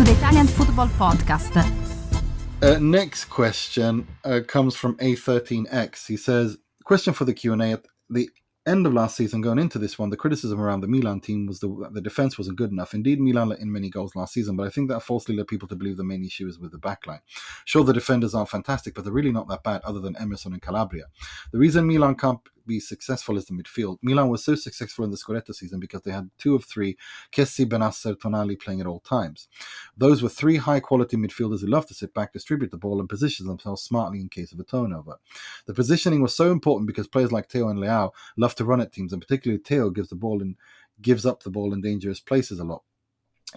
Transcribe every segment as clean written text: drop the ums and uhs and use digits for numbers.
the Italian Football Podcast. Next question comes from A13X. He says, question for the Q&A. At the end of last season, going into this one, the criticism around the Milan team was the defence wasn't good enough. Indeed, Milan let in many goals last season, but I think that falsely led people to believe the main issue is with the backline. Sure, the defenders aren't fantastic, but they're really not that bad other than Emerson and Calabria. The reason Milan can't be successful is the midfield. Milan was so successful in the Scudetto season because they had 2 of 3 Kessie, Benasser, Tonali playing at all times. Those were 3 high-quality midfielders who love to sit back, distribute the ball, and position themselves smartly in case of a turnover. The positioning was so important because players like Teo and Leao love to run at teams, and particularly Teo gives up the ball in dangerous places a lot,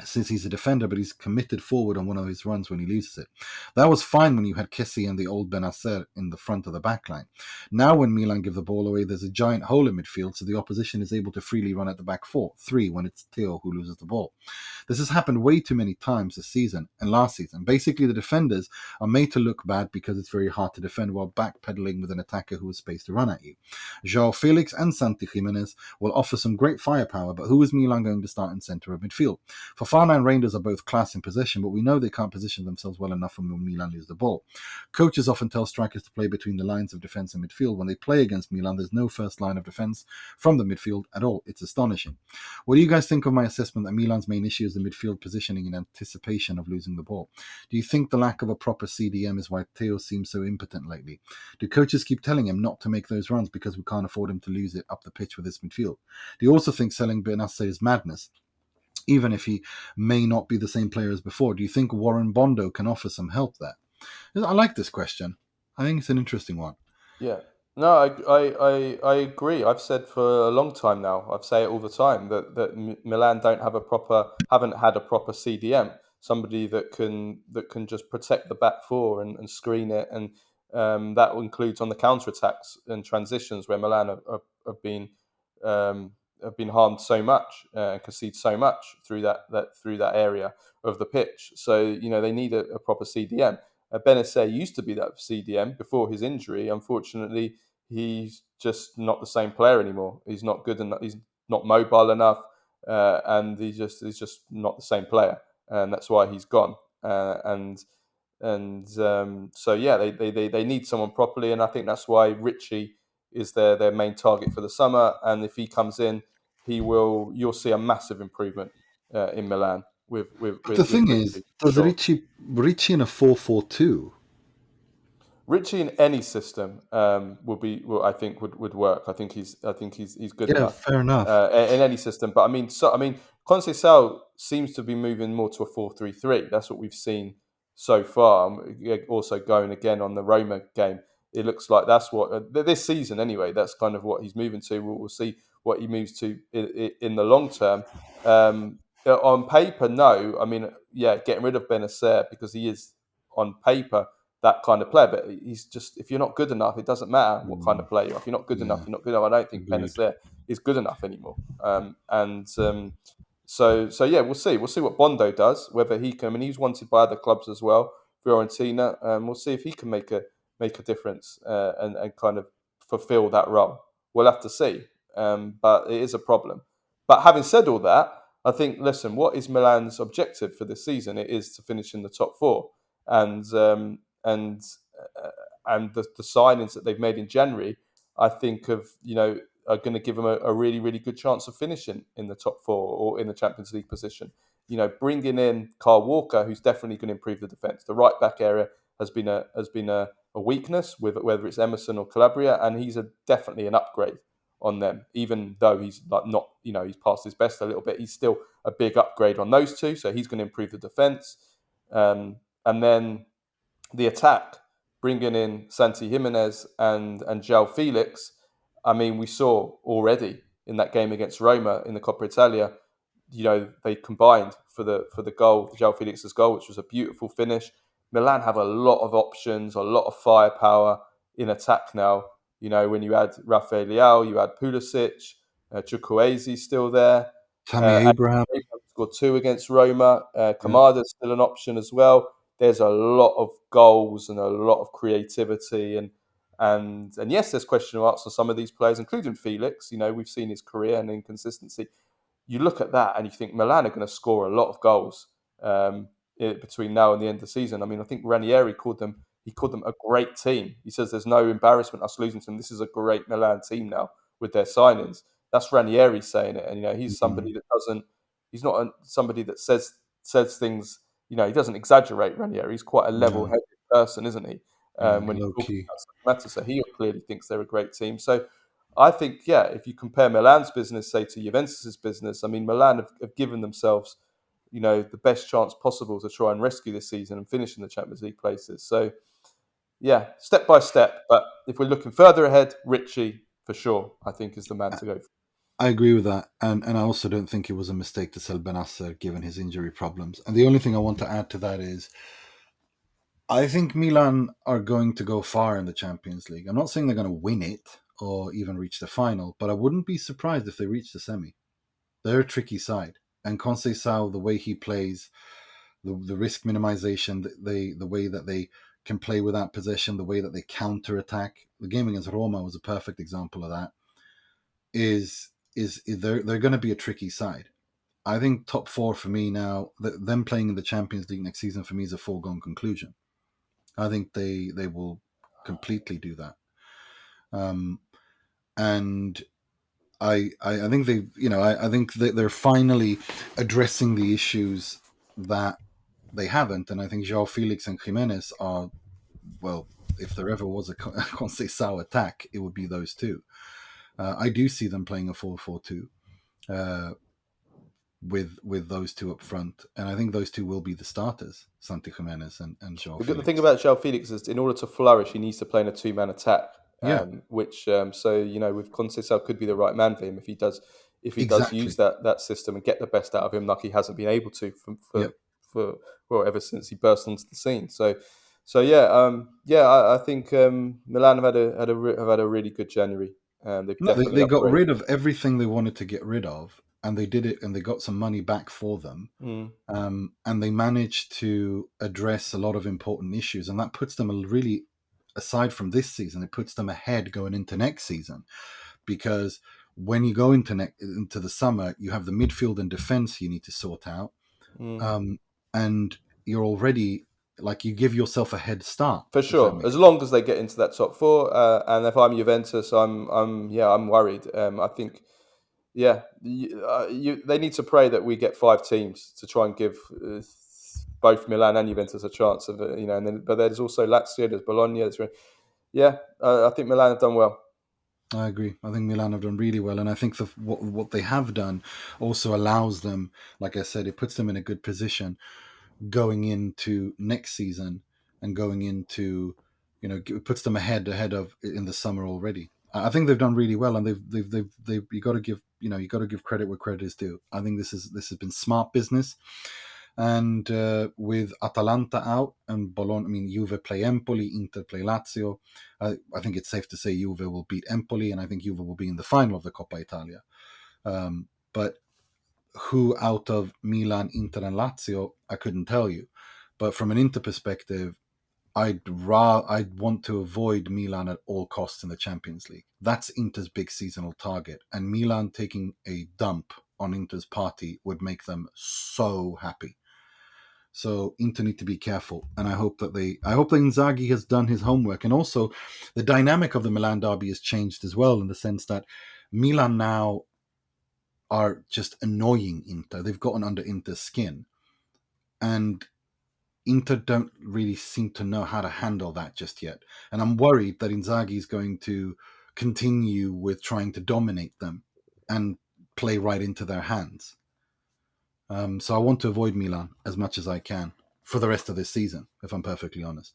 since he's a defender, but he's committed forward on one of his runs when he loses it. That was fine when you had Kessie and the old Benasser in the front of the back line. Now when Milan give the ball away, there's a giant hole in midfield, so the opposition is able to freely run at the back 3 when it's Teo who loses the ball. This has happened way too many times this season and last season. Basically, the defenders are made to look bad because it's very hard to defend while backpedaling with an attacker who has space to run at you. Joao Felix and Santi Gimenez will offer some great firepower, but who is Milan going to start in centre of midfield? Fofana and Reinders are both class in possession, but we know they can't position themselves well enough when Milan lose the ball. Coaches often tell strikers to play between the lines of defence and midfield. When they play against Milan, there's no first line of defence from the midfield at all. It's astonishing. What do you guys think of my assessment that Milan's main issue is the midfield positioning in anticipation of losing the ball? Do you think the lack of a proper CDM is why Teo seems so impotent lately? Do coaches keep telling him not to make those runs because we can't afford him to lose it up the pitch with his midfield? Do you also think selling Benasser is madness, even if he may not be the same player as before? Do you think Warren Bondo can offer some help there? I like this question. I think it's an interesting one. Yeah. No, I agree. I've said for a long time now, I've said it all the time, that Milan haven't had a proper CDM, somebody that can just protect the back 4 and screen it, and that includes on the counter attacks and transitions where Milan have been harmed so much, concede so much through that area of the pitch. So they need a proper CDM. Benasser used to be that CDM before his injury. Unfortunately, he's just not the same player anymore. He's not good enough. He's not mobile enough, and he's just not the same player, and that's why he's gone. So yeah, they need someone properly, and I think that's why Ricci is their main target for the summer. And if he comes in, you'll see a massive improvement in Milan. With the thing Ricci, is, does sure. Ricci in a 4-4-2? Ricci in any system I think would work. I think he's good enough. Fair enough. In any system, but I mean, Conceicao seems to be moving more to a 4-3-3. That's what we've seen so far. Also going again on the Roma game, it looks like that's what this season anyway. That's kind of what he's moving to. We'll see what he moves to in the long term. On paper, no. I mean, yeah, getting rid of Benasser because he is on paper that kind of player, but he's just, if you're not good enough, it doesn't matter what kind of player you are. If you're not good enough, you're not good enough. I don't think Benasser is good enough anymore. So yeah, we'll see what Bondo does, whether he can. I mean, he's wanted by other clubs as well, Fiorentina. We'll see if he can make a difference and kind of fulfill that role. We'll have to see, but it is a problem. But having said all that, I think, listen, what is Milan's objective for this season? It is to finish in the top 4, and the signings that they've made in January, I think are going to give them a really, really good chance of finishing in the top 4 or in the Champions League position. Bringing in Kyle Walker, who's definitely going to improve the defence. The right back area has been a weakness with whether it's Emerson or Calabria, and he's definitely an upgrade on them. Even though he's not, he's past his best a little bit, he's still a big upgrade on those two. So he's going to improve the defence, and then the attack, bringing in Santi Gimenez and Joao Felix. I mean, we saw already in that game against Roma in the Coppa Italia, they combined for the goal, Joao Felix's goal, which was a beautiful finish. Milan have a lot of options, a lot of firepower in attack now. When you add Rafael Leao, you add Pulisic, Chukwueze still there. Tammy Abraham scored 2 against Roma. Kamada's still an option as well. There's a lot of goals and a lot of creativity, and yes, there's question marks on some of these players, including Felix. We've seen his career and inconsistency. You look at that and you think Milan are going to score a lot of goals between now and the end of the season. I mean, I think Ranieri called them a great team. He says there's no embarrassment us losing to them. This is a great Milan team now with their signings. That's Ranieri saying it, and he's somebody that doesn't. He's not somebody that says things. He doesn't exaggerate. Ranieri. He's quite a No, level-headed person, isn't he? When he's low talking key. about such matters, so he clearly thinks they're a great team. So I think, if you compare Milan's business, say, to Juventus's business, I mean, Milan have given themselves, the best chance possible to try and rescue this season and finish in the Champions League places. So, step by step. But if we're looking further ahead, Richie, for sure, I think is the man to go for. I agree with that, and I also don't think it was a mistake to sell Benasser given his injury problems. And the only thing I want to add to that is, I think Milan are going to go far in the Champions League. I'm not saying they're going to win it or even reach the final, but I wouldn't be surprised if they reach the semi. They're a tricky side, and Conceicao, the way he plays, the risk minimization, the way that they can play without possession, the way that they counter attack. The game against Roma was a perfect example of that. Is they're going to be a tricky side. I think top four for me now, them playing in the Champions League next season for me is a foregone conclusion. I think they will completely do that, and I think I think that they're finally addressing the issues that they haven't, and I think Joao Felix and Gimenez are, well, if there ever was a Conceicao attack, it would be those two. I do see them playing a 4-4-2 with those two up front, and I think those two will be the starters, Santi Gimenez and Joao The thing Felix. about Joao Felix is, in order to flourish, he needs to play in a two-man attack. Yeah, Which with Conceicao could be the right man for him if he does use exactly. that system and get the best out of him, like he hasn't been able to Yep. ever since he burst onto the scene. I think Milan have had a really good January. They've No, definitely they got upgraded. rid of everything they wanted to get rid of, and they did it, and they got some money back for them. Mm. And they managed to address a lot of important issues, and that puts them really, aside from this season, it puts them ahead going into next season, because when you go into the summer, you have the midfield and defense you need to sort out, Mm. and you're already, like, you give yourself a head start, For if that sure, makes as sense. long as they get into that top four, and if I'm Juventus, I'm worried. I think, they need to pray that we get five teams to try and give both Milan and Juventus a chance of it. But there's also Lazio, there's Bologna. I think Milan have done well. I agree. I think Milan have done really well, and I think what they have done also allows them, like I said, it puts them in a good position going into next season, and going into, it puts them ahead of in the summer already. I think they've done really well, and they've you got to give, you got to give credit where credit is due. I think this has been smart business, and with Atalanta out and Bologna, I mean, Juve play Empoli, Inter play Lazio. I think it's safe to say Juve will beat Empoli, and I think Juve will be in the final of the Coppa Italia. But who out of Milan, Inter, and Lazio, I couldn't tell you. But from an Inter perspective, I'd want to avoid Milan at all costs in the Champions League. That's Inter's big seasonal target, and Milan taking a dump on Inter's party would make them so happy. So Inter need to be careful, and I hope that Inzaghi has done his homework, and also the dynamic of the Milan derby has changed as well, in the sense that Milan now are just annoying Inter. They've gotten under Inter's skin, and Inter don't really seem to know how to handle that just yet. And I'm worried that Inzaghi is going to continue with trying to dominate them and play right into their hands. So I want to avoid Milan as much as I can for the rest of this season, if I'm perfectly honest.